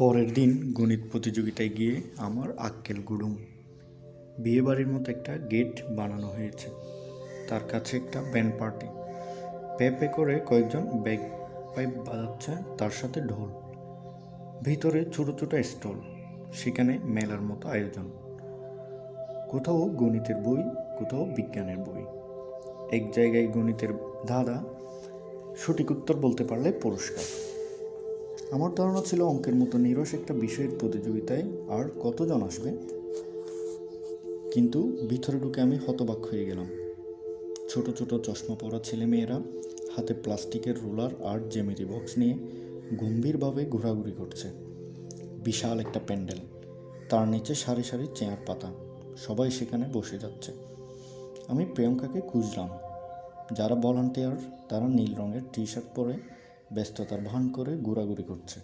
পরের দিন গণিত প্রতিযোগিতায় গিয়ে আমার আক্কেল গুডুম। বিয়েবাড়ির মতো একটা গেট বানানো হয়েছে, তার কাছে একটা ব্যান্ড পার্টি, পে পে করে কয়েকজন ব্যাগ পাইপ বাজাচ্ছে, তার সাথে ঢোল। ভিতরে ছোটো ছোটো স্টল, সেখানে মেলার মতো আয়োজন। কোথাও গণিতের বই, কোথাও বিজ্ঞানের বই। এক জায়গায় গণিতের দাদা সঠিক উত্তর বলতে পারলে পুরস্কার। আমার ধারণা ছিল অঙ্কের মতো নিরস একটা বিষয়ের প্রতিযোগিতায় আর কতজন আসবে, কিন্তু ভিতরে ঢুকে আমি হতবাক হয়ে গেলাম। ছোট ছোট চশমা পরা ছেলেমেয়েরা হাতে প্লাস্টিকের রোলার আর জ্যামিতি বক্স নিয়ে গম্ভীরভাবে ঘোরাঘুরি করছে। বিশাল একটা প্যান্ডেল, তার নিচে সারি সারি চেয়ার পাতা, সবাই সেখানে বসে যাচ্ছে। আমি প্রিয়ঙ্কাকে খুঁজলাম। যারা ভলান্টিয়ার তারা নীল রঙের টি শার্ট পরে ব্যস্ততার ভান করে ঘোরাঘুরি করছে।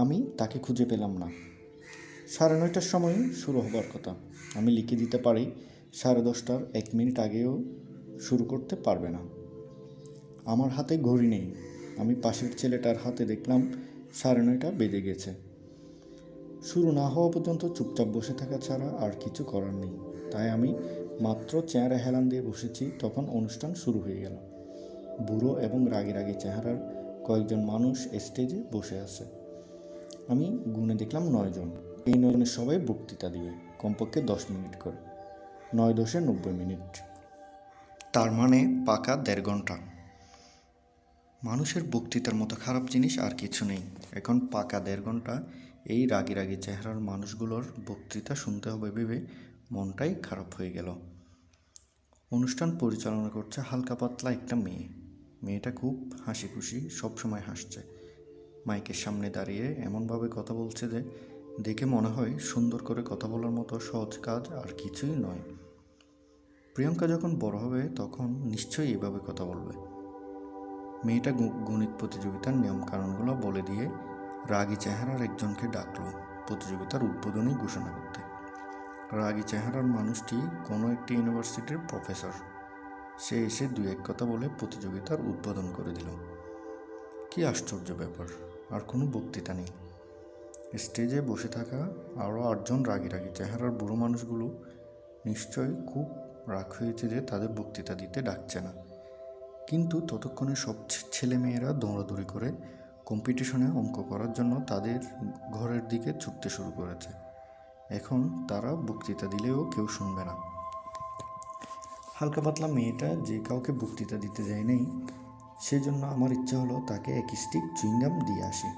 আমি তাকে খুঁজে পেলাম না। 9:30টার সময় শুরু হবার কথা। আমি লিখে দিতে পারি 10:30টার 1 মিনিট আগেও শুরু করতে পারবে না। আমার হাতে ঘড়ি নেই। আমি পাশের ছেলেটার হাতে দেখলাম 9:30 বেজে গেছে। শুরু না হওয়া পর্যন্ত চুপচাপ বসে থাকা ছাড়া আর কিছু করার নেই। তাই আমি মাত্র চেয়ারে হেলান দিয়ে বসেছি, তখন অনুষ্ঠান শুরু হয়ে গেল। বুড়ো এবং রাগী রাগী চেহারার কয়েকজন মানুষ স্টেজে বসে আছে। আমি গুনে দেখলাম 9 জন। এই 9 জনের সবাই বক্তৃতা দিবে, কমপক্ষে 10 মিনিট করে। 9×10 90 মিনিট, তার মানে পাকা 1.5 ঘন্টা। মানুষের বক্তৃতার মতো খারাপ জিনিস আর কিছু নেই। এখন পাকা 1.5 ঘন্টা এই রাগী রাগী চেহারার মানুষগুলোর বক্তৃতা শুনতে হবে ভেবে মনটাই খারাপ হয়ে গেল। অনুষ্ঠান পরিচালনা করছে হালকা পাতলা একটা মেয়ে। মেয়েটা খুব হাসি খুশি, সবসময় হাসছে। মাইকের সামনে দাঁড়িয়ে এমনভাবে কথা বলছে যে দেখে মনে হয় সুন্দর করে কথা বলার মতো সহজ কাজ আর কিছুই নয়। প্রিয়ঙ্কা যখন বড় হবে তখন নিশ্চয়ই এভাবে কথা বলবে। মেয়েটা গণিত প্রতিযোগিতার নিয়মকানুনগুলো বলে দিয়ে রাগী চেহারার একজনকে ডাকলো প্রতিযোগিতার উদ্বোধনী ঘোষণা করতে। রাগী চেহারার মানুষটি কোনো একটি ইউনিভার্সিটির প্রফেসর। সে এসে 2-1 কথা বলে প্রতিযোগিতার উদ্বোধন করে দিল। কি আশ্চর্য ব্যাপার, আর কোনো বক্তৃতা নেই। স্টেজে বসে থাকা আরও 8 জন রাগী রাগী চেহারার বুড়ো মানুষগুলো নিশ্চয়ই খুব রাগ হয়েছে যে তাদের বক্তৃতা দিতে ডাকছে না। কিন্তু ততক্ষণে সব ছেলেমেয়েরা দৌড়াদৌড়ি করে কম্পিটিশনে অঙ্ক করার জন্য তাদের ঘরের দিকে ছুটতে শুরু করেছে। এখন তারা বক্তৃতা দিলেও কেউ শুনবে না। হালকা পাতলা মেয়েটা যে কাউকে বক্তৃতা দিতে যায় নেই, সেজন্য আমার ইচ্ছা হলো তাকে এক স্টিক চুইংগাম দিয়ে আসি।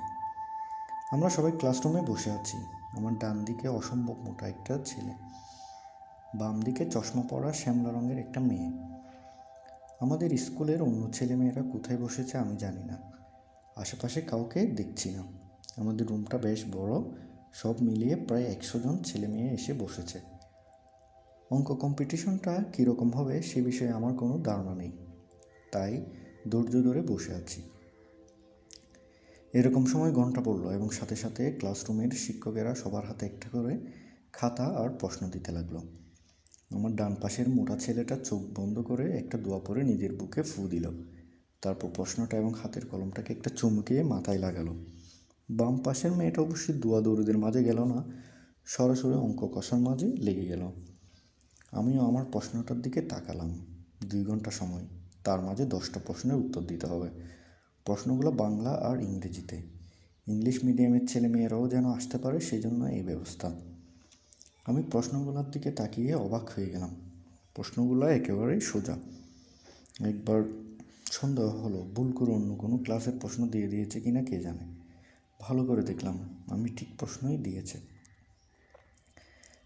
আমরা সবাই ক্লাসরুমে বসে আছি। আমার ডান দিকে অসম্ভব মোটা একটা ছেলে, বাম দিকে চশমা পরা শ্যামলা রঙের একটা মেয়ে। আমাদের স্কুলের অন্য ছেলেমেয়েরা কোথায় বসেছে আমি জানি না। আশেপাশে কাউকে দেখছি না। আমাদের রুমটা বেশ বড়, সব মিলিয়ে প্রায় 100 জন ছেলেমেয়ে এসে বসেছে। অঙ্ক কম্পিটিশনটা কীরকম হবে সে বিষয়ে আমার কোনো ধারণা নেই, তাই ধৈর্য ধরে বসে আছি। এরকম সময় ঘন্টা পড়লো এবং সাথে সাথে ক্লাসরুমের শিক্ষকেরা সবার হাতে একটা করে খাতা আর প্রশ্ন দিতে লাগলো। আমার ডান পাশের মোটা ছেলেটা চোখ বন্ধ করে একটা দোয়া পরে নিজের বুকে ফু দিল। তারপর প্রশ্নটা এবং হাতের কলমটাকে একটা চুমুকিয়ে মাথায় লাগালো। বাম পাশের মেয়েটা অবশ্যই দোয়া দৌড়দের মাঝে গেল না, সরাসরি অঙ্ক কষার মাঝে লেগে গেল। আমিও আমার প্রশ্নটার দিকে তাকালাম। 2 ঘন্টা সময়, তার মাঝে 10টা প্রশ্নের উত্তর দিতে হবে। প্রশ্নগুলো বাংলা আর ইংরেজিতে। ইংলিশ মিডিয়ামের ছেলেমেয়েরাও যেন আসতে পারে, সেই জন্য এই ব্যবস্থা। আমি প্রশ্নগুলোর দিকে তাকিয়ে অবাক হয়ে গেলাম। প্রশ্নগুলো একেবারেই সোজা। একবার সন্দেহ হলো ভুল করে অন্য কোনো ক্লাসের প্রশ্ন দিয়ে দিয়েছে কিনা কে জানে। ভালো করে দেখলাম আমি ঠিক প্রশ্নই দিয়েছে।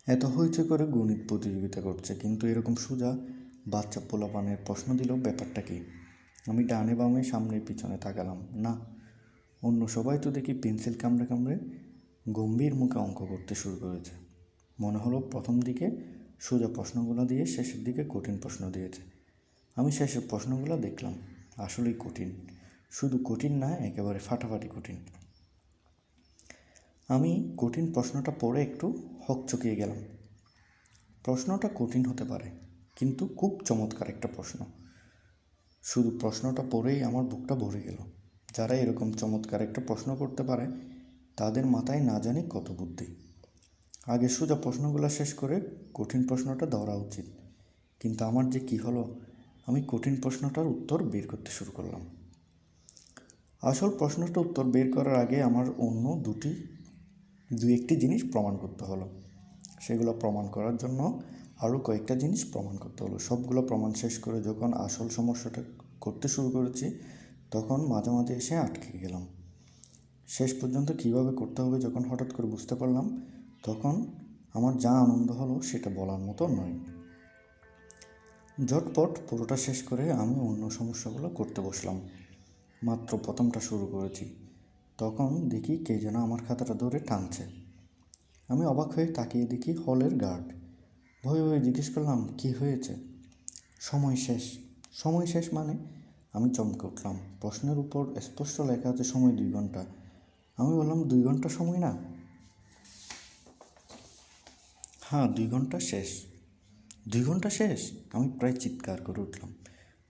এত হইচই করে গণিত প্রতিযোগিতা করছে, কিন্তু এরকম সোজা বাচ্চা পোলাপানের প্রশ্ন দিল, ব্যাপারটা কি? আমি ডানে বামে সামনে পিছনে তাকালাম, না, অন্য সবাই তো দেখি পেন্সিল কামড়ে কামড়ে গম্ভীর মুখে অঙ্ক করতে শুরু করেছে। মনে হলো প্রথম দিকে সোজা প্রশ্নগুলো দিয়ে শেষের দিকে কঠিন প্রশ্ন দিয়েছে। আমি শেষের প্রশ্নগুলো দেখলাম, আসলেই কঠিন। শুধু কঠিন না, একেবারে ফাটাফাটি কঠিন। আমি কঠিন প্রশ্নটা পড়ে একটু হকচকিয়ে গেলাম। প্রশ্নটা কঠিন হতে পারে, কিন্তু খুব চমৎকার একটা প্রশ্ন। শুধু প্রশ্নটা পড়েই আমার বুকটা ভরে গেল। যারা এরকম চমৎকার একটা প্রশ্ন করতে পারে তাদের মাথায় না জানি কত বুদ্ধি। আগে সোজা প্রশ্নগুলো শেষ করে কঠিন প্রশ্নটা ধরা উচিত, কিন্তু আমার যে কী হলো, আমি কঠিন প্রশ্নটার উত্তর বের করতে শুরু করলাম। আসল প্রশ্নটার উত্তর বের করার আগে আমার অন্য দুই একটি জিনিস প্রমাণ করতে হলো। সেগুলো প্রমাণ করার জন্য আরও কয়েকটা জিনিস প্রমাণ করতে হলো। সবগুলো প্রমাণ শেষ করে যখন আসল সমস্যাটা করতে শুরু করেছি, তখন মাঝে মাঝে এসে আটকে গেলাম। শেষ পর্যন্ত কীভাবে করতে হবে যখন হঠাৎ করে বুঝতে পারলাম, তখন আমার যা আনন্দ হলো সেটা বলার মতো নয়। ঝটপট পুরোটা শেষ করে আমি অন্য সমস্যাগুলো করতে বসলাম। মাত্র প্রথমটা শুরু করেছি, তখন দেখি কে যেন আমার খাতাটা ধরে টানছে। আমি অবাক হয়ে তাকিয়ে দেখি হলের গার্ড। ভয়ে ভয়ে জিজ্ঞেস করলাম, কী হয়েছে? সময় শেষ। সময় শেষ মানে? আমি চমকে উঠলাম। প্রশ্নের উপর স্পষ্ট লেখা আছে সময় 2 ঘন্টা। আমি বললাম, 2 ঘন্টা সময় না? হ্যাঁ, 2 ঘন্টা শেষ। 2 ঘন্টা শেষ? আমি প্রায় চিৎকার করে উঠলাম।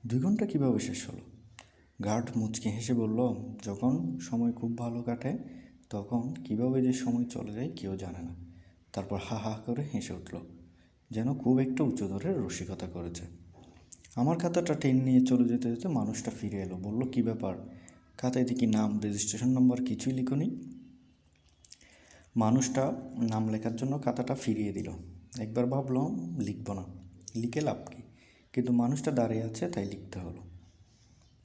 2 ঘন্টা কীভাবে শেষ হলো? গার্ড মুচকি হেসে বলল, যখন সময় খুব ভালো কাটে তখন কীভাবে যে সময় চলে যায় কেউ জানে না। তারপর হা হা করে হেসে উঠল, যেন খুব একটা উঁচু ধরে রসিকতা করেছে। আমার খাতাটা টেনে নিয়ে চলে যেতে যেতে মানুষটা ফিরে এলো। বলল, কী ব্যাপার? খাতায় দেখি নাম, রেজিস্ট্রেশন নম্বর কিছুই লিখোনি। মানুষটা নাম লেখার জন্য খাতাটা ফিরিয়ে দিল। একবার ভাবলাম লিখব না, লিখে লাভ কী, কিন্তু মানুষটা দাঁড়িয়ে আছে তাই লিখতে হলো।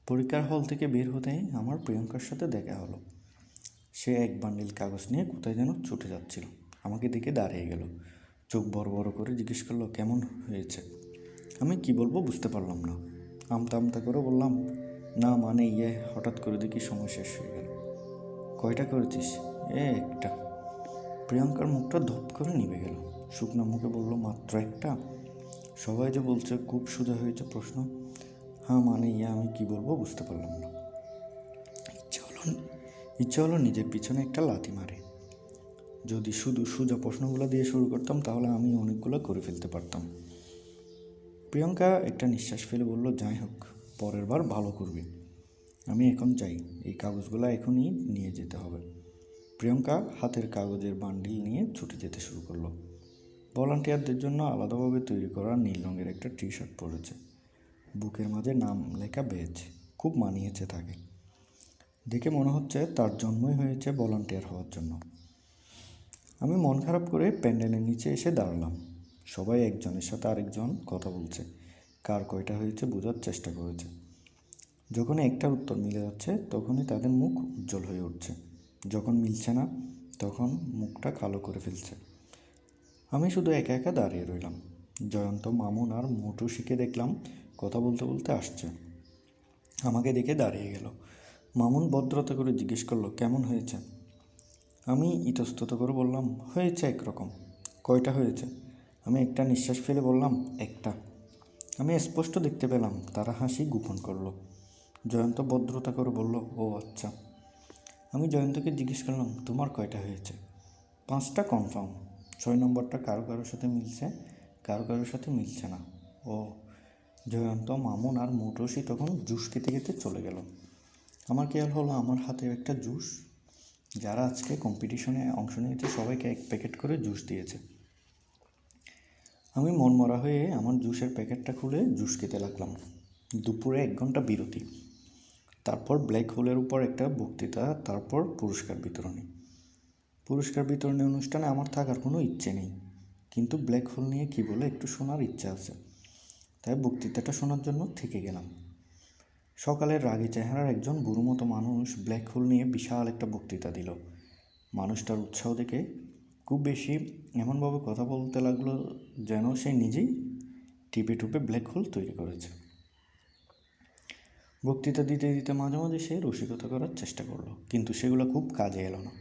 পরীক্ষার হল থেকে বের হতেই আমার প্রিয়ঙ্কার সাথে দেখা হলো। সে এক বান্ডিল কাগজ নিয়ে কোথায় যেন ছুটে যাচ্ছিল। আমাকে দেখে দাঁড়িয়ে গেল, চোখ বড় বড় করে জিজ্ঞেস করলো, কেমন হয়েছে? আমি কি বলবো বুঝতে পারলাম না। আমতা আমতা করে বললাম, না মানে হঠাৎ করে দেখি সময় শেষ হয়ে গেল। কয়টা করেছিস? একটা। প্রিয়ঙ্কার মুখটা ধপ করে নিভে গেল। শুকনো মুখে বলল, মাত্র একটা? সবাই যে বলছে খুব সোজা হয়েছে প্রশ্ন। হ্যাঁ মানে আমি কি বলবো বুঝতে পারলাম না। ইচ্ছে হলো নিজের পিছনে একটা লাথি মারে। যদি শুধু সোজা প্রশ্নগুলো দিয়ে শুরু করতাম তাহলে আমি অনেকগুলো করে ফেলতে পারতাম। প্রিয়ঙ্কা একটা নিঃশ্বাস ফেলে বলল, যাই হোক, পরের বার ভালো করবি। আমি এখন চাই, এই কাগজগুলো এখনই নিয়ে যেতে হবে। প্রিয়ঙ্কা হাতের কাগজের বান্ডিল নিয়ে ছুটে যেতে শুরু করলো। ভলান্টিয়ারদের জন্য আলাদাভাবে তৈরি করা নীল রঙের একটা টি শার্ট পরেছে। বুকের মাঝে নাম লেখা ব্যাজ। খুব মানিয়েছে তাকে। দেখে মনে হচ্ছে তার জন্মই হয়েছে ভলান্টিয়ার হওয়ার জন্য। আমি মন খারাপ করে প্যান্ডেলের নিচে এসে দাঁড়ালাম। সবাই একজনের সাথে আরেকজন কথা বলছে, কার কয়টা হয়েছে বোঝার চেষ্টা করেছে। যখন একটার উত্তর মিলে যাচ্ছে তখনই তাদের মুখ উজ্জ্বল হয়ে উঠছে, যখন মিলছে না তখন মুখটা কালো করে ফেলছে। আমি শুধু একা একা দাঁড়িয়ে রইলাম। জয়ন্ত, মামুন আর মৌটুসিকে দেখলাম কথা বলতে বলতে আসছে। আমাকে দেখে দাঁড়িয়ে গেল। মামুন ভদ্রতা করে জিজ্ঞেস করলো, কেমন হয়েছে? আমি ইতস্তত করে বললাম, হয়েছে একরকম। কয়টা হয়েছে? আমি একটা নিঃশ্বাস ফেলে বললাম, একটা। আমি স্পষ্ট দেখতে পেলাম তারা হাসি গোপন করলো। জয়ন্ত ভদ্রতা করে বলল, ও আচ্ছা। আমি জয়ন্তকে জিজ্ঞেস করলাম, তোমার কয়টা হয়েছে? 5টা কনফার্ম। 6 নম্বরটা কারো কারোর সাথে মিলছে, কারো কারোর সাথে মিলছে না। ও। জয়ন্ত, মামুন আর মৌটুসি তখন জুস খেতে খেতে চলে গেল। আমার খেয়াল হলো আমার হাতে একটা জুস। যারা আজকে কম্পিটিশনে অংশ নিয়েছে সবাইকে 1 প্যাকেট করে জুস দিয়েছে। আমি মনমরা হয়ে আমার জুসের প্যাকেটটা খুলে জুস খেতে লাগলাম। দুপুরে 1 ঘন্টা বিরতি, তারপর ব্ল্যাক হোলের উপর একটা বক্তৃতা, তারপর পুরস্কার বিতরণী। পুরস্কার বিতরণী অনুষ্ঠানে আমার থাকার কোনো ইচ্ছে নেই, কিন্তু ব্ল্যাক হোল নিয়ে কী বলে একটু শোনার ইচ্ছা আছে, তাই বক্তৃতাটা শোনার জন্য থেকে গেলাম। সকালের রাগী চেহারার একজন বুড়ো মতো মানুষ ব্ল্যাক হোল নিয়ে বিশাল একটা বক্তৃতা দিল। মানুষটার উৎসাহ দেখে খুব বেশি এমনভাবে কথা বলতে লাগলো যেন সে নিজেই টিপে টুপে ব্ল্যাক হোল তৈরি করেছে। বক্তৃতা দিতে দিতে মাঝে মাঝে সে রসিকতা করার চেষ্টা করলো, কিন্তু সেগুলো খুব কাজে এলো না।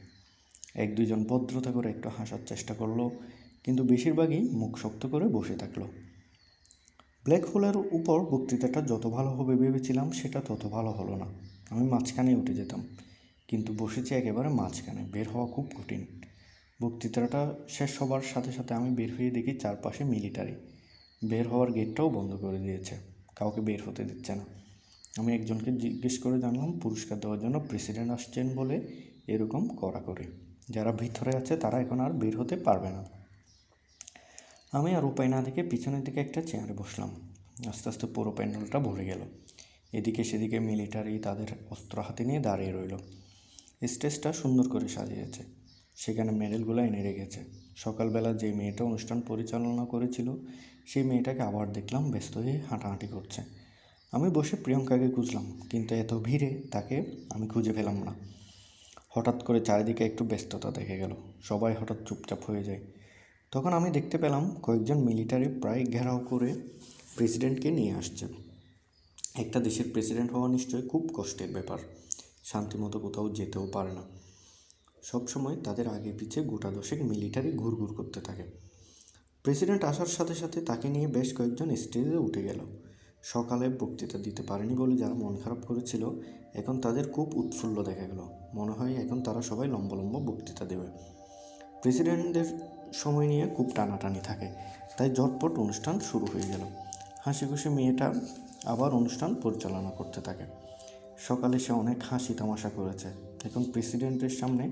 1-2 জন ভদ্রতা করে একটু হাসার চেষ্টা করলো, কিন্তু বেশিরভাগই মুখ শক্ত করে বসে থাকলো। ব্ল্যাক হোলের উপর বক্তৃতাটা যত ভালো হবে ভেবেছিলাম সেটা তত ভালো হলো না। আমি মাঝখানে উঠে যেতাম, কিন্তু বসেছি একেবারে মাঝখানে, বের হওয়া খুব কঠিন। বক্তৃতাটা শেষ হবার সাথে সাথে আমি বের হয়ে দেখি চারপাশে মিলিটারি। বের হওয়ার গেটটাও বন্ধ করে দিয়েছে, কাউকে বের হতে দিচ্ছে না। আমি একজনকে জিজ্ঞেস করে জানলাম পুরস্কার দেওয়ার জন্য প্রেসিডেন্ট আসছেন বলে এরকম কড়াকড়ি। যারা ভিতরে আছে তারা এখন আর বের হতে পারবে না। আমি আর উপায় না দেখে পিছনের দিকে একটা চেয়ারে বসলাম। আস্তে আস্তে পুরো প্যান্ডেলটা ভরে গেল। এদিকে সেদিকে মিলিটারি তাদের অস্ত্র হাতে নিয়ে দাঁড়িয়ে রইল। স্টেজটা সুন্দর করে সাজিয়েছে, সেখানে মেডেলগুলো এনে রেখেছে। সকালবেলা যে মেয়েটা অনুষ্ঠান পরিচালনা করেছিল সেই মেয়েটাকে আবার দেখলাম ব্যস্ত হয়ে হাঁটাহাঁটি করছে। আমি বসে প্রিয়ঙ্কাকে খুঁজলাম, কিন্তু এত ভিড়ে তাকে আমি খুঁজে পেলাম না। হঠাৎ করে চারিদিকে একটু ব্যস্ততা দেখে গেল, সবাই হঠাৎ চুপচাপ হয়ে যায়। তখন আমি দেখতে পেলাম কয়েকজন মিলিটারি প্রায় ঘেরাও করে প্রেসিডেন্টকে নিয়ে আসছে। একটা দেশের প্রেসিডেন্ট হওয়া নিশ্চয়ই খুব কষ্টের ব্যাপার, শান্তিমতো কোথাও যেতেও পারে না। সবসময় তাদের আগে পিছে গোটা দশেক মিলিটারি ঘুরঘুর করতে থাকে। প্রেসিডেন্ট আসার সাথে সাথে তাকে নিয়ে বেশ কয়েকজন স্টেজে উঠে গেল। সকালে বক্তৃতা দিতে পারেনি বলে যারা মন খারাপ করেছিল, এখন তাদের খুব উৎফুল্ল দেখা গেল। মনে হয় এখন তারা সবাই লম্বা লম্বা বক্তৃতা দেবে। প্রেসিডেন্টদের সময় নিয়ে খুব টানাটানি থাকে, তাই ঝটপট অনুষ্ঠান শুরু হয়ে গেল। হাসি খুশি মেয়েটা আবার অনুষ্ঠান পরিচালনা করতে থাকে। সকালে সে অনেক হাসি তামাশা করেছে, এখন প্রেসিডেন্টের সামনে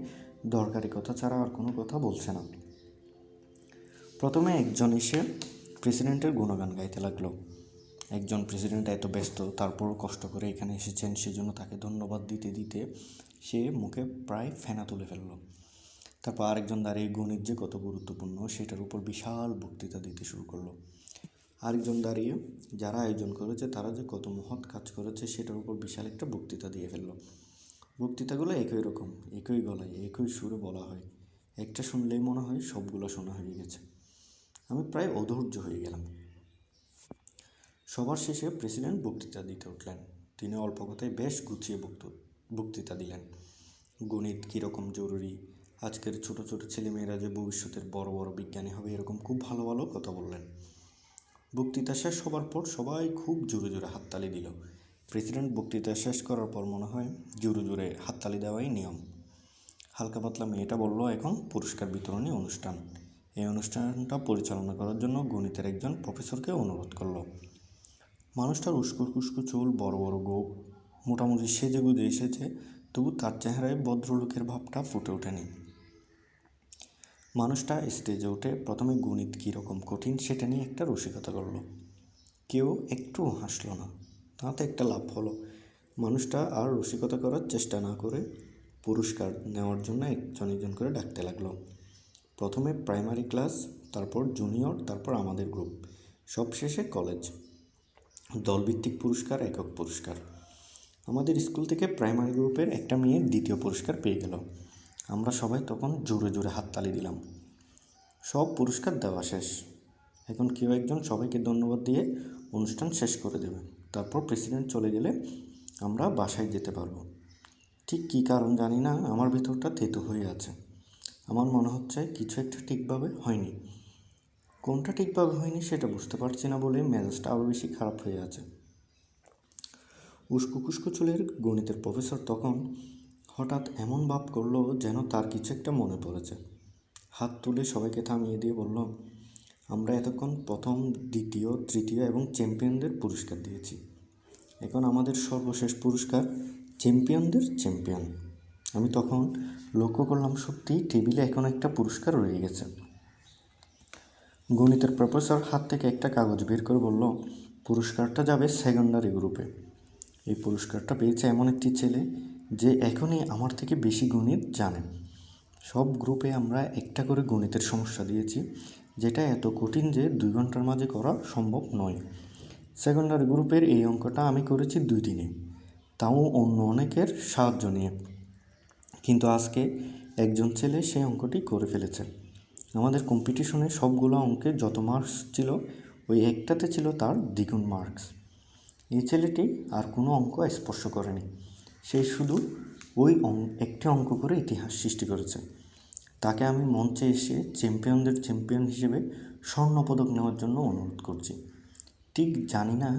দরকারি কথা ছাড়া আর কোনো কথা বলছে না। প্রথমে একজন এসে প্রেসিডেন্টের গুণগান গাইতে লাগলো। একজন প্রেসিডেন্ট এত ব্যস্ত, তারপরও কষ্ট করে এখানে এসেছেন, সেজন্য তাকে ধন্যবাদ দিতে দিতে সে মুখে প্রায় ফেনা তুলে ফেলল। তারপর আরেকজন দাঁড়িয়ে গণিত যে কত গুরুত্বপূর্ণ সেটার উপর বিশাল বক্তৃতা দিতে শুরু করলো। আরেকজন দাঁড়িয়ে যারা আয়োজন করেছে তারা যে কত মহৎ কাজ করেছে সেটার উপর বিশাল একটা বক্তৃতা দিয়ে ফেললো। বক্তৃতাগুলো একই রকম, একই গলায়, একই সুরে বলা হয়। একটা শুনলেই মনে হয় সবগুলো শোনা হয়ে গেছে। আমি প্রায় অধৈর্য হয়ে গেলাম। সবার শেষে প্রেসিডেন্ট বক্তৃতা দিতে উঠলেন। তিনি অল্প কথায় বেশ গুছিয়ে বক্তৃতা দিলেন। গণিত কীরকম জরুরি, আজকের ছোট ছোট ছেলেমেয়েরা যে ভবিষ্যতের বড় বড় বিজ্ঞানী হবে, এরকম খুব ভালো ভালো কথা বললেন। বক্তৃতা শেষ হবার পর সবাই খুব জোরে জোরে হাততালি দিল। প্রেসিডেন্ট বক্তৃতা শেষ করার পর মনে হয় জোরে জোরে হাততালি দেওয়াই নিয়ম। হালকা পাতলা মেয়েটা বলল, এখন পুরস্কার বিতরণী অনুষ্ঠান। এই অনুষ্ঠানটা পরিচালনা করার জন্য গণিতের একজন প্রফেসরকে অনুরোধ করলো। মানুষটার উস্কো খুস্কো চুল, বড় বড় গোঁফ, মোটামুটি সেজে গুজে এসেছে, তবু তার চেহারায় ভদ্রলোকের ভাবটা ফুটে ওঠেনি। মানুষটা স্টেজে উঠে প্রথমে গণিত কীরকম কঠিন সেটা নিয়ে একটা রসিকতা করলো। কেউ একটু হাসলো না, তাতে একটা লাভ হলো। মানুষটা আর রসিকতা করার চেষ্টা না করে পুরস্কার নেওয়ার জন্য একজন একজন করে ডাকতে লাগলো। প্রথমে প্রাইমারি ক্লাস, তারপর জুনিয়র, তারপর আমাদের গ্রুপ, সবশেষে কলেজ। দলভিত্তিক পুরস্কার, একক পুরস্কার। আমাদের স্কুল থেকে প্রাইমারি গ্রুপের একটা মেয়ে দ্বিতীয় পুরস্কার পেয়ে গেল। আমরা সবাই তখন জোরে জোরে হাততালি দিলাম। সব পুরস্কার দেওয়া শেষ। এখন কেউ একজন সবাইকে ধন্যবাদ দিয়ে অনুষ্ঠান শেষ করে দেবে। তারপর প্রেসিডেন্ট চলে গেলে আমরা বাসায় যেতে পারবো। ঠিক কী কারণ জানি না, আমার ভিতরটা তেতো হয়ে আছে। আমার মনে হচ্ছে কিছু একটা ঠিকভাবে হয়নি। কোনটা ঠিকভাবে হয়নি সেটা বুঝতে পারছি না বলে মেজাজটা আরও বেশি খারাপ হয়ে আছে। উস্কো খুস্কো চুলের গণিতের প্রফেসর তখন হঠাৎ এমন ভাব করলো যেন তার কিছু একটা মনে পড়েছে। হাত তুলে সবাইকে থামিয়ে দিয়ে বলল, আমরা এতক্ষণ প্রথম, দ্বিতীয়, তৃতীয় এবং চ্যাম্পিয়নদের পুরস্কার দিয়েছি। এখন আমাদের সর্বশেষ পুরস্কার চ্যাম্পিয়নদের চ্যাম্পিয়ন। আমি তখন লক্ষ্য করলাম সত্যি টেবিলে এখন একটা পুরস্কার রয়ে গেছে। গণিতের প্রফেসর হাত থেকে একটা কাগজ বের করে বলল, পুরস্কারটা যাবে সেকেন্ডারি গ্রুপে। এই পুরস্কারটা পেয়েছে এমন একটি ছেলে যে এখনই আমার থেকে বেশি গণিত জানে। সব গ্রুপে আমরা একটা করে গণিতের সমস্যা দিয়েছি, যেটা এত কঠিন যে 2 ঘন্টার মাঝে করা সম্ভব নয়। সেকেন্ডারি গ্রুপের এই অঙ্কটা আমি করেছি 2 দিনে, তাও অন্য অনেকের সাহায্য নিয়ে। কিন্তু আজকে একজন ছেলে সেই অঙ্কটি করে ফেলেছে। আমাদের কম্পিটিশনে সবগুলো অঙ্কে যত মার্কস ছিল, ওই একটাতে ছিল তার দ্বিগুণ মার্কস। এই ছেলেটি আর কোনো অঙ্ক স্পর্শ করেনি, সে শুধু ওই একটি অঙ্ক করে ইতিহাস সৃষ্টি করেছে। তাকে আমি মঞ্চে এসে চ্যাম্পিয়নদের চ্যাম্পিয়ন হিসেবে স্বর্ণপদক নেওয়ার জন্য অনুরোধ করছি। ঠিক জানি না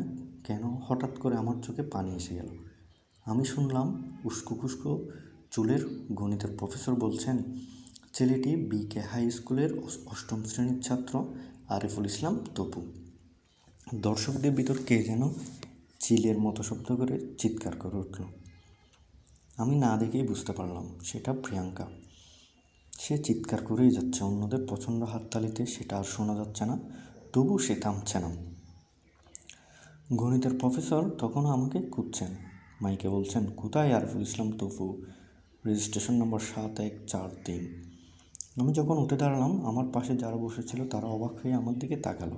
কেন হঠাৎ করে আমার চোখে পানি এসে গেল। আমি শুনলাম উস্কো খুস্কো চুলের গণিতের প্রফেসর বলছেন, ছেলেটি বিকে হাই স্কুলের 8ম শ্রেণীর ছাত্র আরিফুল ইসলাম তপু। দর্শকদের ভিতর কে যেন চিলের মতো শব্দ করে চিৎকার করে উঠল। আমি না দেখেই বুঝতে পারলাম সেটা প্রিয়াঙ্কা। সে চিৎকার করেই যাচ্ছে, অন্যদের প্রচণ্ড হাততালিতে সেটা আর শোনা যাচ্ছে না, তবু সে থামছে না। গণিতের প্রফেসর তখনও আমাকে খুঁজছেন, মাইকে বলছেন, কোথায় আরিফুল ইসলাম তপু, রেজিস্ট্রেশন নম্বর 7143। আমি যখন উঠে দাঁড়ালাম, আমার পাশে যারা বসেছিল তারা অবাক হয়ে আমার দিকে তাকালো।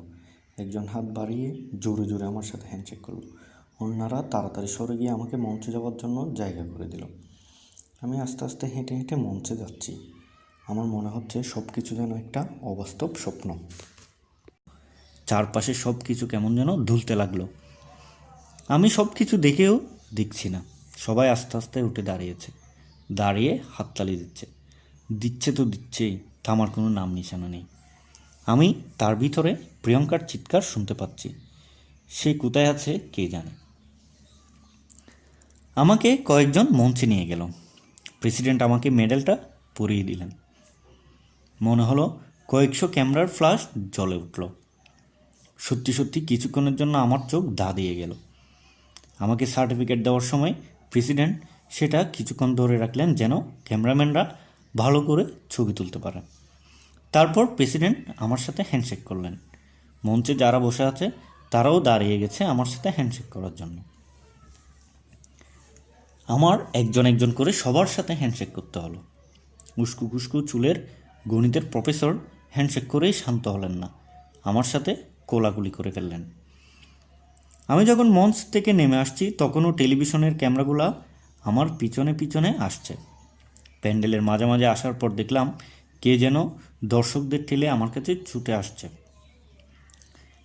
একজন হাত বাড়িয়ে জোরে জোরে আমার সাথে হ্যান্ডশেক করলো, অন্যরা তাড়াতাড়ি সরে গিয়ে আমাকে মঞ্চে যাওয়ার জন্য জায়গা করে দিল। আমি আস্তে আস্তে হেঁটে হেঁটে মঞ্চে যাচ্ছি। আমার মনে হচ্ছে সব কিছু যেন একটা অবাস্তব স্বপ্ন। চারপাশে সব কিছু কেমন যেন দুলতে লাগলো। আমি সব কিছু দেখেও দেখছি না। সবাই আস্তে আস্তে উঠে দাঁড়িয়েছে, দাঁড়িয়ে হাততালি দিচ্ছে, দিচ্ছে তো দিচ্ছেই, থামার কোনো নাম নিশানা নেই। আমি তার ভিতরে প্রিয়ঙ্কার চিৎকার শুনতে পাচ্ছি। সে কোথায় আছে কে জানে। আমাকে কয়েকজন মঞ্চে নিয়ে গেল। প্রেসিডেন্ট আমাকে মেডেলটা পরিয়ে দিলেন। মনে হলো কয়েকশো ক্যামেরার ফ্ল্যাশ জ্বলে উঠল। সত্যি সত্যি কিছুক্ষণের জন্য আমার চোখ দা দিয়ে গেল। আমাকে সার্টিফিকেট দেওয়ার সময় প্রেসিডেন্ট সেটা কিছুক্ষণ ধরে রাখলেন যেন ক্যামেরাম্যানরা ভালো করে ছবি তুলতে পারে। তারপর প্রেসিডেন্ট আমার সাথে হ্যান্ডশেক করলেন। মঞ্চে যারা বসে আছে তারাও দাঁড়িয়ে গেছে আমার সাথে হ্যান্ডশেক করার জন্য। আমার একজন একজন করে সবার সাথে হ্যান্ডশেক করতে হলো। উস্কু খুস্কু চুলের গণিতের প্রফেসর হ্যান্ডশেক করেই শান্ত হলেন না, আমার সাথে কোলাকুলি করে ফেললেন। আমি যখন মঞ্চ থেকে নেমে আসছি তখনও টেলিভিশনের ক্যামেরাগুলো আমার পিছনে পিছনে আসছে। প্যান্ডেলের মাঝে মাঝে আসার পর দেখলাম কে যেন দর্শকদের ঠেলে আমার কাছে ছুটে আসছে।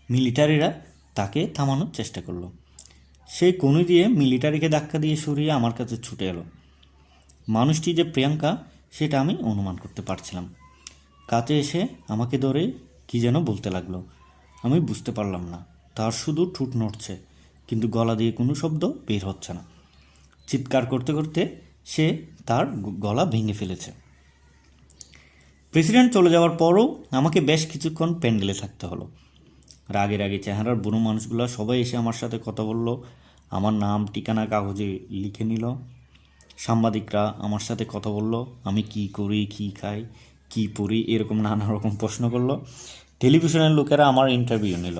মিলিটারিরা তাকে থামানোর চেষ্টা করলো। সেই কোণে দিয়ে মিলিটারিকে ধাক্কা দিয়ে সরিয়ে আমার কাছে ছুটে এলো। মানুষটি যে প্রিয়াঙ্কা সেটা আমি অনুমান করতে পারছিলাম। কাছে এসে আমাকে ধরে কি যেন বলতে লাগলো। আমি বুঝতে পারলাম না, তার শুধু ঠোঁট নড়ছে কিন্তু গলা দিয়ে কোনো শব্দ বের হচ্ছে না। চিৎকার করতে করতে সে তার গলা ভেঙে ফেলেছে। প্রেসিডেন্ট চলে যাওয়ার পরও আমাকে বেশ কিছুক্ষণ প্যান্ডেলে থাকতে হলো। রাগের আগে চেহারার বুড়ো মানুষগুলো সবাই এসে আমার সাথে কথা বলল, আমার নাম ঠিকানা কাগজে লিখে নিল। সাংবাদিকরা আমার সাথে কথা বলল, আমি কি করি, কি খাই, কি পড়ি, এরকম নানা রকম প্রশ্ন করলো। টেলিভিশনের লোকেরা আমার ইন্টারভিউ নিল।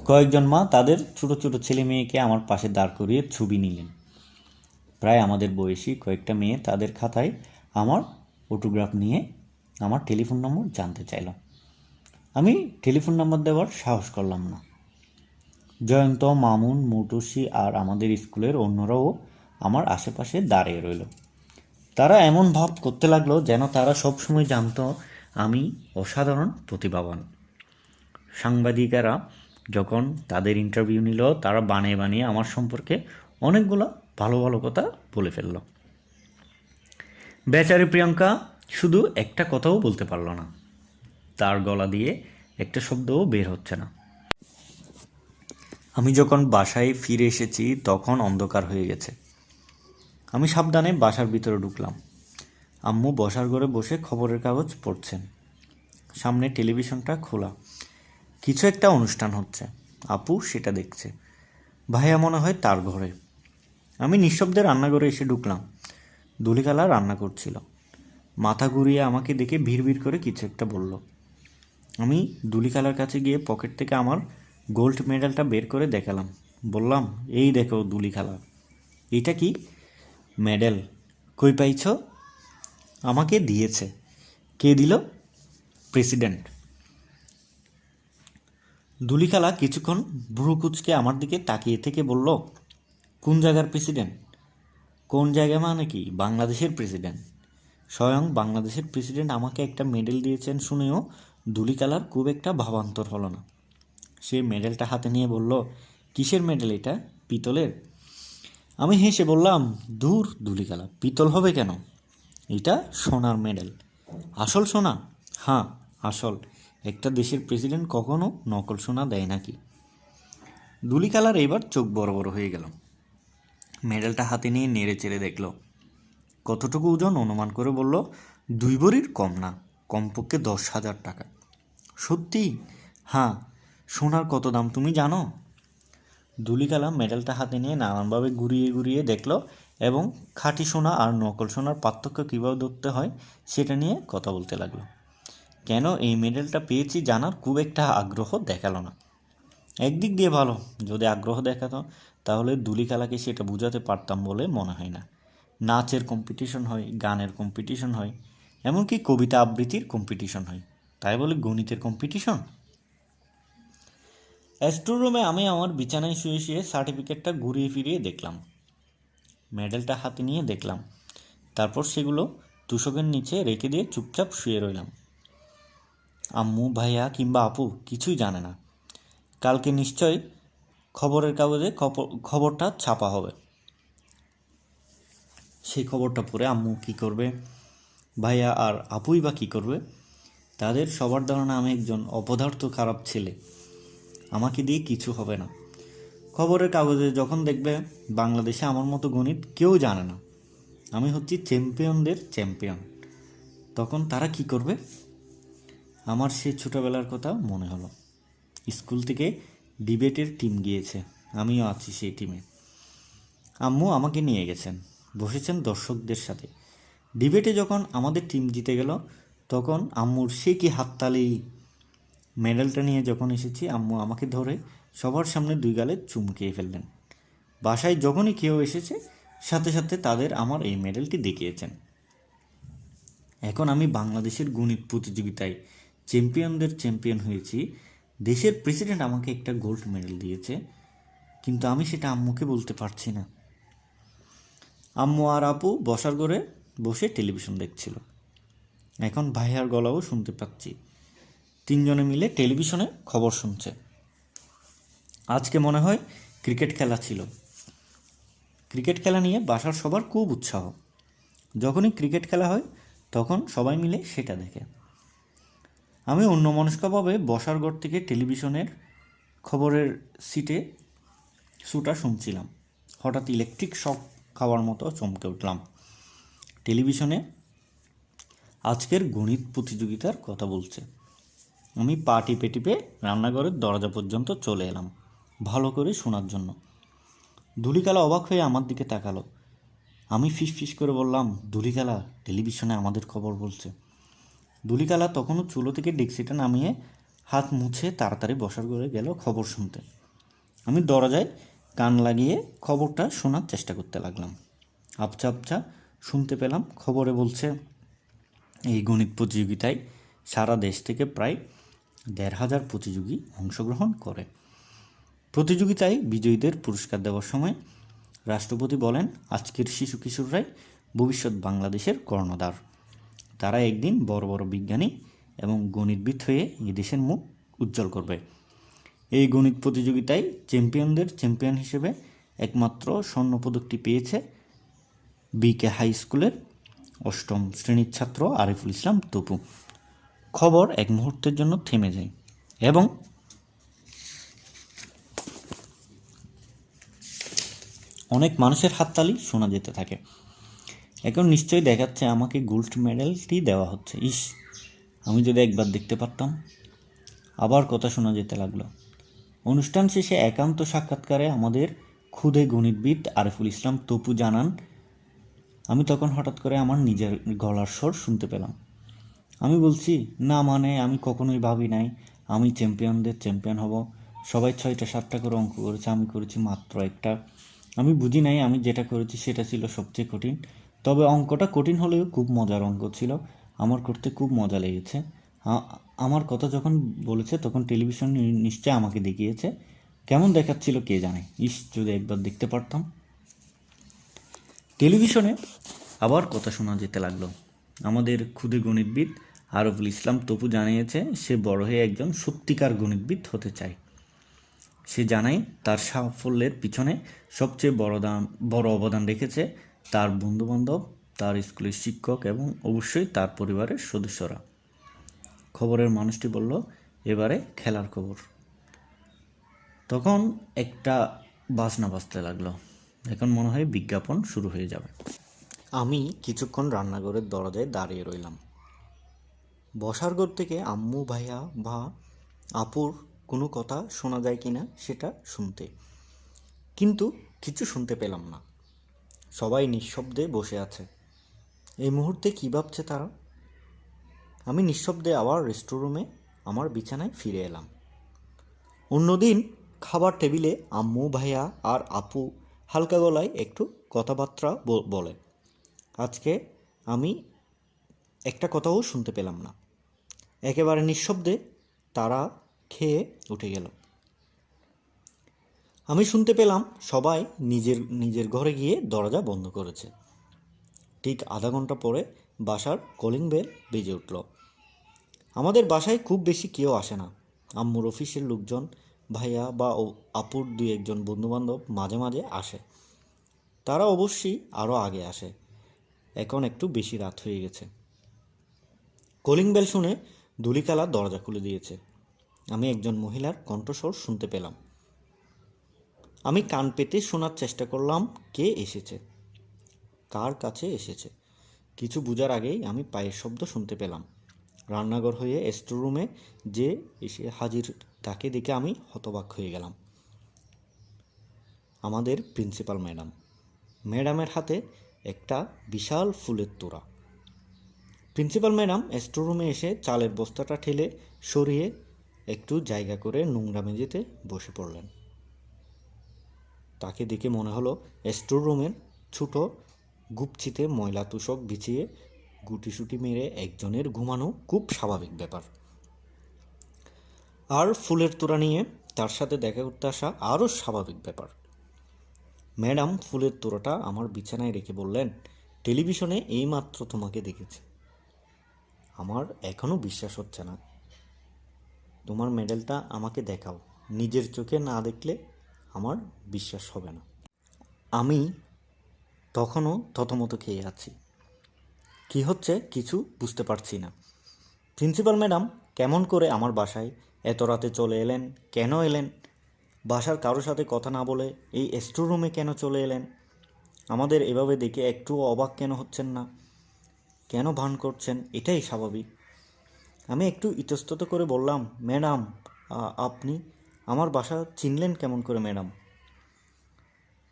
কয়েকজন মা তাদের ছোট ছোট ছেলে মেয়েকে আমার পাশে দাঁড় করিয়ে ছবি নিলেন। প্রায় আমাদের বয়সী কয়েকটা মেয়ে তাদের খাতায় আমার অটোগ্রাফ নিয়ে আমার টেলিফোন নম্বর জানতে চাইল। আমি টেলিফোন নম্বর দেওয়ার সাহস করলাম না। জয়ন্ত, মামুন, মৌটুসি আর আমাদের স্কুলের অন্যরাও আমার আশেপাশে দাঁড়িয়ে রইল। তারা এমন ভাব করতে লাগলো যেন তারা সবসময় জানতো আমি অসাধারণ প্রতিভাবান। সাংবাদিকেরা যখন তাদের ইন্টারভিউ নিল তারা বানিয়ে বানিয়ে আমার সম্পর্কে অনেকগুলো ভালো ভালো কথা বলে ফেলল। বেচারি প্রিয়াঙ্কা শুধু একটা কথাও বলতে পারল না, তার গলা দিয়ে একটা শব্দও বের হচ্ছে না। আমি যখন বাসায় ফিরে এসেছি তখন অন্ধকার হয়ে গেছে। আমি সাবধানে বাসার ভিতরে ঢুকলাম। আম্মু বসার ঘরে বসে খবরের কাগজ পড়ছেন। সামনে টেলিভিশনটা খোলা, কিছু একটা অনুষ্ঠান হচ্ছে। আপু সেটা দেখছে। ভাইয়া মনে হয় তার ঘরে। আমি নিঃশব্দে রান্নাঘরে এসে ঢুকলাম। দুলিখালা রান্না করছিল। মাথা ঘুরিয়ে আমাকে দেখে ভিড় করে কিছু একটা বলল। আমি দুলিখালার কাছে গিয়ে পকেট থেকে আমার গোল্ড মেডেলটা বের করে দেখালাম। বললাম, এই দেখো দুলিখালা, এটা কি মেডেল, কই পাইছ? আমাকে দিয়েছে। কে দিল? প্রেসিডেন্ট। দুলিখালা কিছুক্ষণ ভ্রু কুঁচকে আমার দিকে তাকিয়ে থেকে বলল, কোন জায়গার প্রেসিডেন্ট? কোন জায়গা মানে কি? বাংলাদেশের প্রেসিডেন্ট। স্বয়ং বাংলাদেশের প্রেসিডেন্ট আমাকে একটা মেডেল দিয়েছেন শুনেও দুলিখালার খুব একটা ভাবান্তর হলো না। সে মেডেলটা হাতে নিয়ে বলল, কিসের মেডেল এটা? পিতলের? আমি হেসে বললাম, দূর দুলিখালা, পিতল হবে কেন? এটা সোনার মেডেল। আসল সোনা? হ্যাঁ আসল। একটা দেশের প্রেসিডেন্ট কখনো নকল সোনা দেয় নাকি? দুলিখালার এবার চোখ বড় বড় হয়ে গেল। মেডেলটা হাতে নিয়ে নেড়ে চেড়ে দেখল। কতটুকু ওজন অনুমান করে বলল, 2 ভরির কম না, কমপক্ষে 10,000 টাকা। সত্যি? হ্যাঁ। সোনার কত দাম তুমি জানো? ধুলিকালা মেডেলটা হাতে নিয়ে নানানভাবে ঘুরিয়ে ঘুরিয়ে দেখলো এবং খাঁটি সোনা আর নকল সোনার পার্থক্য কীভাবে ধরতে হয় সেটা নিয়ে কথা বলতে লাগলো। কেন এই মেডেলটা পেয়েছি জানার খুব একটা আগ্রহ দেখালো না। একদিক দিয়ে ভালো, যদি আগ্রহ দেখাতো তাহলে ধুলিকালাকে সেটা বোঝাতে পারতাম বলে মনে হয় না। নাচের কম্পিটিশন হয়, গানের কম্পিটিশন হয়, এমনকি কবিতা আবৃত্তির কম্পিটিশন হয়, তাই বলে গণিতের কম্পিটিশন? স্টোর রুমে আমি আমার বিছানায় শুয়ে শুয়ে সার্টিফিকেটটা ঘুরিয়ে ফিরিয়ে দেখলাম, মেডেলটা হাতে নিয়ে দেখলাম, তারপর সেগুলো তোশকের নিচে রেখে দিয়ে চুপচাপ শুয়ে রইলাম। আম্মু, ভাইয়া কিংবা আপু কিছুই জানে না। কালকে নিশ্চয় খবরের কাগজে খবরটা ছাপা হবে। সেই খবরটা পড়ে আম্মু কী করবে, ভাইয়া আর আপুই বা কী করবে? তাদের সবার ধারণা আমি একজন অপদার্থ খারাপ ছেলে, আমাকে দিয়ে কিছু হবে না। খবরের কাগজে যখন দেখবে বাংলাদেশে আমার মতো গণিত কেউ জানে না, আমি হচ্ছি চ্যাম্পিয়নদের চ্যাম্পিয়ন, তখন তারা কি করবে? আমার সেই ছোটোবেলার কথা মনে হলো। স্কুল থেকে ডিবেটের টিম গিয়েছে, আমিও আছি সেই টিমে। আম্মু আমাকে নিয়ে গেছেন, বসেছেন দর্শকদের সাথে। ডিবেটে যখন আমাদের টিম জিতে গেল তখন আম্মুর সে কি হাততালি। মেডেলটা নিয়ে যখন এসেছি আম্মু আমাকে ধরে সবার সামনে 2 গালে চুমকিয়ে ফেললেন। বাসায় যখনই কেউ এসেছে সাথে সাথে তাদের আমার এই মেডেলটি দেখিয়েছেন। এখন আমি বাংলাদেশের গণিত প্রতিযোগিতায় চ্যাম্পিয়নদের চ্যাম্পিয়ন হয়েছি, দেশের প্রেসিডেন্ট আমাকে একটা গোল্ড মেডেল দিয়েছে, কিন্তু আমি সেটা আম্মুকে বলতে পারছি না। আম্মু আর আপু বসার ঘরে বসে টেলিভিশন দেখছিল। এখন ভাইয়ার গলাও শুনতে পাচ্ছি, 3 জনে মিলে টেলিভিশনে খবর শুনছে। আজকে মনে হয় ক্রিকেট খেলা ছিল। ক্রিকেট খেলা নিয়ে বাসার সবার খুব উৎসাহ। যখনই ক্রিকেট খেলা হয় তখন সবাই মিলে সেটা দেখে। আমি অন্যমনস্কভাবে বসার ঘর থেকে টেলিভিশনের খবরের সিটে শুটা শুনছিলাম। হঠাৎ ইলেকট্রিক শক খাওয়ার মতো চমকে উঠলাম। টেলিভিশনে আজকের গণিত প্রতিযোগিতার কথা বলছে। আমি পা টিপে টিপে রান্নাঘরের দরজা পর্যন্ত চলে এলাম ভালো করে শোনার জন্য। ধুলিকালা অবাক হয়ে আমার দিকে তাকালো। আমি ফিস ফিস করে বললাম, ধুলিকালা, টেলিভিশনে আমাদের খবর বলছে। ধুলিকালা তখনও চুলো থেকে ডেক্সিটা নামিয়ে হাত মুছে তাড়াতাড়ি বসার ঘরে গেল খবর শুনতে। আমি দরজায় কান লাগিয়ে খবরটা শোনার চেষ্টা করতে লাগলাম। আপচা আপচা শুনতে পেলাম খবরে বলছে, এই গণিত প্রতিযোগিতায় সারা দেশ থেকে প্রায় 1,500 প্রতিযোগী অংশগ্রহণ করে। প্রতিযোগিতায় বিজয়ীদের পুরস্কার দেওয়ার সময় রাষ্ট্রপতি বলেন, আজকের শিশু কিশোররাই ভবিষ্যৎ বাংলাদেশের কর্ণধার। তারা একদিন বড় বড় বিজ্ঞানী এবং গণিতবিদ হয়ে এই দেশের মুখ উজ্জ্বল করবে। এই গণিত প্রতিযোগিতায় চ্যাম্পিয়নদের চ্যাম্পিয়ন হিসেবে একমাত্র স্বর্ণপদকটি পেয়েছে বিকে হাই স্কুলের 8ম শ্রেণীর ছাত্র আরিফুল ইসলাম তপু। খবর এক মুহূর্তের জন্য থেমে যায় এবং অনেক মানুষের হাততালি শোনা যেতে থাকে। এখন নিশ্চয়ই দেখাচ্ছে আমাকে গোল্ড মেডেলটি দেওয়া হচ্ছে। ইস, আমি যদি একবার দেখতে পারতাম। আবার কথা শোনা যেতে লাগলো। অনুষ্ঠান শেষে একান্ত সাক্ষাৎকারে আমাদের ক্ষুদে গণিতবিদ আরিফুল ইসলাম তপু জানান, আমি তখন হঠাৎ করে আমার নিজের গলার স্বর শুনতে পেলাম। আমি বলছি, না মানে আমি কখনোই ভাবি নাই আমি চ্যাম্পিয়নদের চ্যাম্পিয়ন হব। সবাই 6টা 7টা করে অঙ্ক করেছে, আমি করেছি মাত্র একটা। আমি বুঝি নাই আমি যেটা করেছি সেটা ছিল সবচেয়ে কঠিন। তবে অঙ্কটা কঠিন হলেও খুব মজার অঙ্ক ছিল, আমার করতে খুব মজা লেগেছে। আমার কথা যখন বলেছে তখন টেলিভিশন নিশ্চয় আমাকে দেখিয়েছে। কেমন দেখাচ্ছিল কে জানে। ইস, যদি একবার দেখতে পারতাম। টেলিভিশনে আবার কথা শোনা যেতে লাগলো। আমাদের ক্ষুদে গণিতবিদ আরিফুল ইসলাম তপু জানিয়েছে সে বড় হয়ে একজন সত্যিকার গণিতবিদ হতে চায়। সে জানায় তার সাফল্যের পিছনে সবচেয়ে বড় অবদান রেখেছে তার বন্ধুবান্ধব, তার স্কুলের শিক্ষক এবং অবশ্যই তার পরিবারের সদস্যরা। খবরের মানুষটি বলল, এবারে খেলার খবর। তখন একটা বাজনা বাজতে লাগলো। এখন মনে হয় বিজ্ঞাপন শুরু হয়ে যাবে। আমি কিছুক্ষণ রান্নাঘরের দরজায় দাঁড়িয়ে রইলাম, বসার ঘর থেকে আম্মু, ভাইয়া বা আপুর কোনো কথা শোনা যায় কিনা সেটা শুনতে। কিন্তু কিছু শুনতে পেলাম না। সবাই নিঃশব্দে বসে আছে। এই মুহূর্তে কী ভাবছে তারা? আমি নিঃশব্দে আবার রেস্টুরুমে আমার বিছানায় ফিরে এলাম। অন্যদিন খাবার টেবিলে আম্মু, ভাইয়া আর আপু হালকা গলায় একটু কথাবার্তা বলে। আজকে আমি একটা কথাও শুনতে পেলাম না। একেবারে নিঃশব্দে তারা খেয়ে উঠে গেল। আমি শুনতে পেলাম সবাই নিজের নিজের ঘরে গিয়ে দরজা বন্ধ করেছে। ঠিক আধা ঘন্টা পরে বাসার কলিং বেল বেজে উঠল। আমাদের বাসায় খুব বেশি কেউ আসে না। আম্মুর অফিসের লোকজন, ভাইয়া বা আপুর দুই একজন বন্ধুবান্ধব মাঝে মাঝে আসে। তারা অবশ্যই আরও আগে আসে। এখন একটু বেশি রাত হয়ে গেছে। কলিং বেল শুনে ধুলিখালা দরজা খুলে দিয়েছে। আমি একজন মহিলার কণ্ঠস্বর শুনতে পেলাম। আমি কান পেতে শোনার চেষ্টা করলাম কে এসেছে, কার কাছে এসেছে। কিছু বোঝার আগেই আমি পায়ের শব্দ শুনতে পেলাম। রান্নাঘর হয়ে স্টোররুমে যে এসে হাজির, তাকে দেখে আমি হতবাক হয়ে গেলাম। আমাদের প্রিন্সিপাল ম্যাডাম। ম্যাডামের হাতে একটা বিশাল ফুলের তোড়া। প্রিন্সিপাল ম্যাডাম স্টোররুমে এসে চালের বস্তাটা ঠেলে সরিয়ে একটু জায়গা করে নোংরা মেঝেতে বসে পড়লেন। তাকে দেখে মনে হলো স্টোররুমের ছোট গুপচিতে ময়লা তোষক বিছিয়ে গুটিসুটি মেরে একজনের ঘুমানো খুব স্বাভাবিক ব্যাপার। আর ফুলের তোড়া নিয়ে তার সাথে দেখা করতে আসা আরও স্বাভাবিক ব্যাপার। ম্যাডাম ফুলের তোড়াটা আমার বিছানায় রেখে বললেন, টেলিভিশনে এইমাত্র তোমাকে দেখেছি। আমার এখনও বিশ্বাস হচ্ছে না। তোমার মেডেলটা আমাকে দেখাও। নিজের চোখে না দেখলে আমার বিশ্বাস হবে না। আমি তখনও থতমত খেয়ে আছি। কি হচ্ছে কিছু বুঝতে পারছি না। প্রিন্সিপাল ম্যাডাম কেমন করে আমার বাসায় এত রাতে চলে এলেন? কেন এলেন? বাসার কারোর সাথে কথা না বলে এই স্টোররুমে কেন চলে এলেন? আমাদের এভাবে দেখে একটু অবাক কেন হচ্ছেন না? কেন ভান করছেন? এটাই স্বাভাবিক। আমি একটু ইতস্তত করে বললাম, ম্যাডাম আপনি আমার বাসা চিনলেন কেমন করে ম্যাডাম?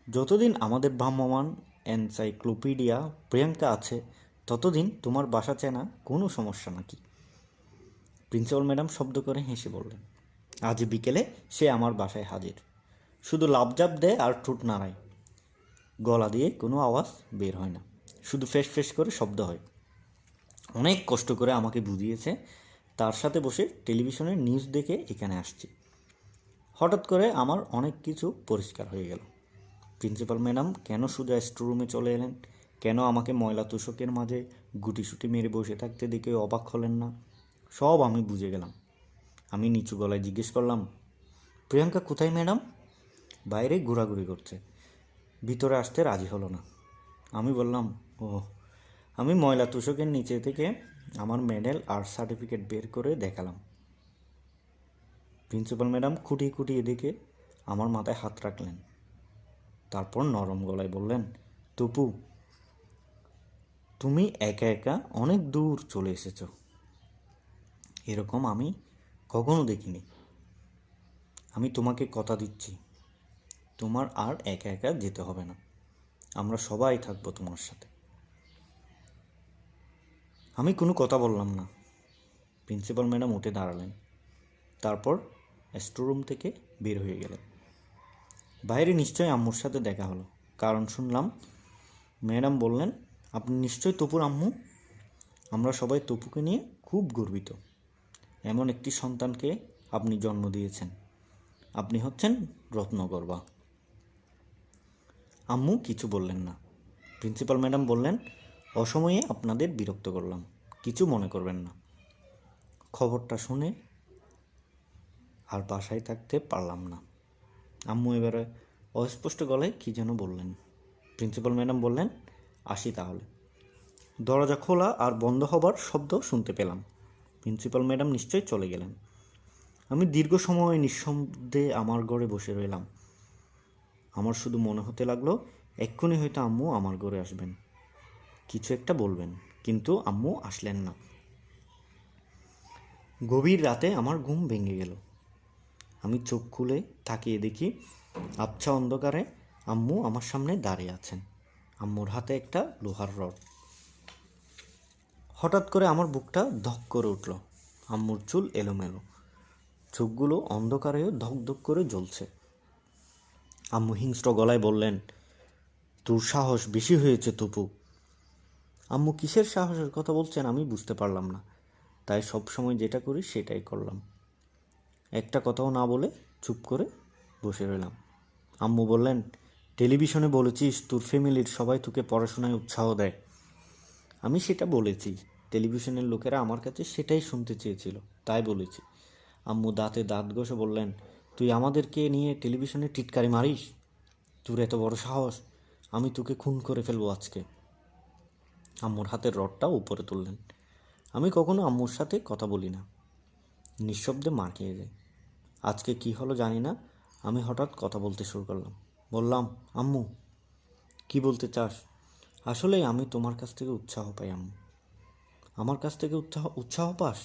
যতদিন আমাদের ভ্রাম্যমাণ এনসাইক্লোপিডিয়া প্রিয়াঙ্কা আছে ততদিন তোমার বাসা চেনা কোনো সমস্যা নাকি? প্রিন্সিপাল ম্যাডাম শব্দ করে হেসে বললেন, আজ বিকেলে সে আমার বাসায় হাজির। শুধু লাফঝাপ দেয় আর ঠোঁট নাড়ায়। গলা দিয়ে কোনো আওয়াজ বের হয় না, শুধু ফেস ফেস করে শব্দ হয়। অনেক কষ্ট করে আমাকে বুঝিয়েছে। তার সাথে বসে টেলিভিশনের নিউজ দেখে এখানে আসছি। হঠাৎ করে আমার অনেক কিছু পরিষ্কার হয়ে গেল। প্রিন্সিপাল ম্যাডাম কেন সোজা স্টোররুমে চলে এলেন? কেন আমাকে ময়লা তোষকের মাঝে গুটিসুটি মেরে বসে থাকতে দেখে অবাক হলেন না? সব আমি বুঝে গেলাম। আমি নিচু গলায় জিজ্ঞেস করলাম, প্রিয়াঙ্কা কোথায় ম্যাডাম? বাইরে ঘোরাঘুরি করছে, ভিতরে আসতে রাজি হলো না। আমি বললাম, ও। আমি ময়লা তোষকের নিচে থেকে আমার মেডেল আর সার্টিফিকেট বের করে দেখালাম। প্রিন্সিপাল ম্যাডাম খুঁটিয়ে খুঁটিয়ে দেখে আমার মাথায় হাত রাখলেন। তারপর নরম গলায় বললেন, তপু, তুমি একা একা অনেক দূর চলে এসেছ। এরকম আমি কখনো দেখিনি। আমি তোমাকে কথা দিচ্ছি, তোমার আর একা একা যেতে হবে না। আমরা সবাই থাকবো তোমার সাথে। আমি কোনো কথা বললাম না। প্রিন্সিপাল ম্যাডাম উঠে দাঁড়ালেন। তারপর স্টোররুম থেকে বের হয়ে গেলেন। বাইরে নিশ্চয়ই আম্মুর সাথে দেখা হলো, কারণ শুনলাম ম্যাডাম বললেন, আপনি নিশ্চয়ই তপুর আম্মু। আমরা সবাই তপুকে নিয়ে খুব গর্বিত। এমন একটি সন্তানকে আপনি জন্ম দিয়েছেন। আপনি হচ্ছেন রত্নগর্ভা। আম্মু কিছু বললেন না। প্রিন্সিপাল ম্যাডাম বললেন, অসময়ে আপনাদের বিরক্ত করলাম, কিছু মনে করবেন না। খবরটা শুনে আর বাসায় থাকতে পারলাম না। আম্মু এবারে অস্পষ্ট গলায় কী যেন বললেন। প্রিন্সিপাল ম্যাডাম বললেন, আসি তাহলে। দরজা খোলা আর বন্ধ হবার শব্দ শুনতে পেলাম। প্রিন্সিপাল ম্যাডাম নিশ্চয়ই চলে গেলেন। আমি দীর্ঘ সময় নিঃশব্দে আমার ঘরে বসে রইলাম। আমার শুধু মনে হতে লাগলো এক্ষুনি হয়তো আম্মু আমার ঘরে আসবেন, কিছু একটা বলবেন, কিন্তু আম্মু আসলেন না। গভীর রাতে আমার ঘুম ভেঙে গেল। আমি চোখ খুলে তাকিয়ে দেখি আবছা অন্ধকারে আম্মু আমার সামনে দাঁড়িয়ে আছেন, আম্মুর হাতে একটা লোহার রড। হঠাৎ করে আমার বুকটা ধক করে উঠল। আম্মুর চুল এলোমেলো, চোখগুলো অন্ধকারে ধক ধক করে জ্বলছে। আম্মু হিংস্র গলায় বললেন, তোর সাহস বেশি হয়েছে তপু। আম্মু কিসের সাহসের কথা বলছেন আমি বুঝতে পারলাম না, তাই সব সময় যেটা করি সেটাই করলাম। একটা কথাও না বলে চুপ করে বসে রইলাম। আম্মু বললেন, টেলিভিশনে বলেছিস তোর ফ্যামিলির সবাই তোকে পড়াশোনায় উৎসাহ দেয়। আমি সেটা বলেছি, টেলিভিশনের লোকেরা আমার কাছে সেটাই শুনতে চেয়েছিল, তাই বলেছি। আম্মু দাঁতে দাঁত ঘষে বললেন, তুই আমাদেরকে নিয়ে টেলিভিশনে টিটকারি মারিস? তোর এত বড় সাহস, আমি তোকে খুন করে ফেলবো আজকে। আম্মুর হাতের রডটা উপরে তুললেন। আমি কখনো আম্মুর সাথে কথা বলি না, নিঃশব্দে মার খেয়ে যাই। আজকে কি হলো জানি না, আমি হঠাৎ কথা বলতে শুরু করলাম। বললাম, আম্মু, কি বলতে চাস? আসলেই আমি তোমার কাছ থেকে উৎসাহ পাই আম্মু। আমার কাছ থেকে উৎসাহ পাস?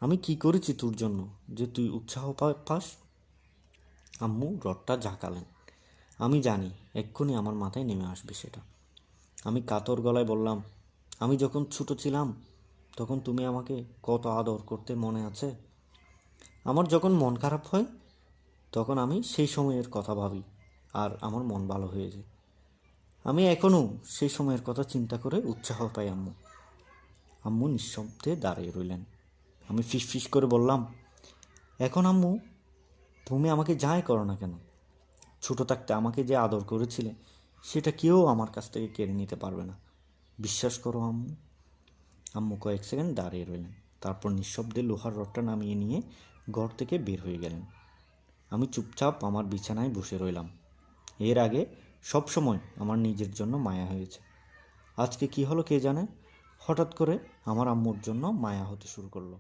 আমি কি করেছি তোর জন্য যে তুই উৎসাহ পাস? আম্মু রডটা ঝাঁকালেন। আমি জানি এক্ষুনি আমার মাথায় নেমে আসবে সেটা। আমি কাতর গলায় বললাম, আমি যখন ছোট ছিলাম তখন তুমি আমাকে কত আদর করতে মনে আছে? আমার যখন মন খারাপ হয় তখন আমি সেই সময়ের কথা ভাবি আর আমার মন ভালো হয়ে যায়। আমি এখনও সেই সময়ের কথা চিন্তা করে উৎসাহ পাই আম্মু। আম্মু নিঃশব্দে দাঁড়িয়ে রইলেন। আমি ফিসফিস করে বললাম, এখন আম্মু তুমি আমাকে যাই করো না কেন, ছোটো থাকতে আমাকে যে আদর করেছিলে সেটা কেউ আমার কাছ থেকে কেড়ে নিতে পারবে না, বিশ্বাস করো আম্মু। আম্মু কয়েক সেকেন্ড দাঁড়িয়ে রইলেন, তারপর নিঃশব্দে লোহার রডটা নামিয়ে নিয়ে ঘর থেকে বের হয়ে গেলেন। আমি চুপচাপ আমার বিছানায় বসে রইলাম। এর আগে সব সময় আমার নিজের জন্য মায়া হয়েছে, আজকে কি হলো কে জানে, হঠাৎ করে আমার আম্মুর জন্য মায়া হতে শুরু করলো।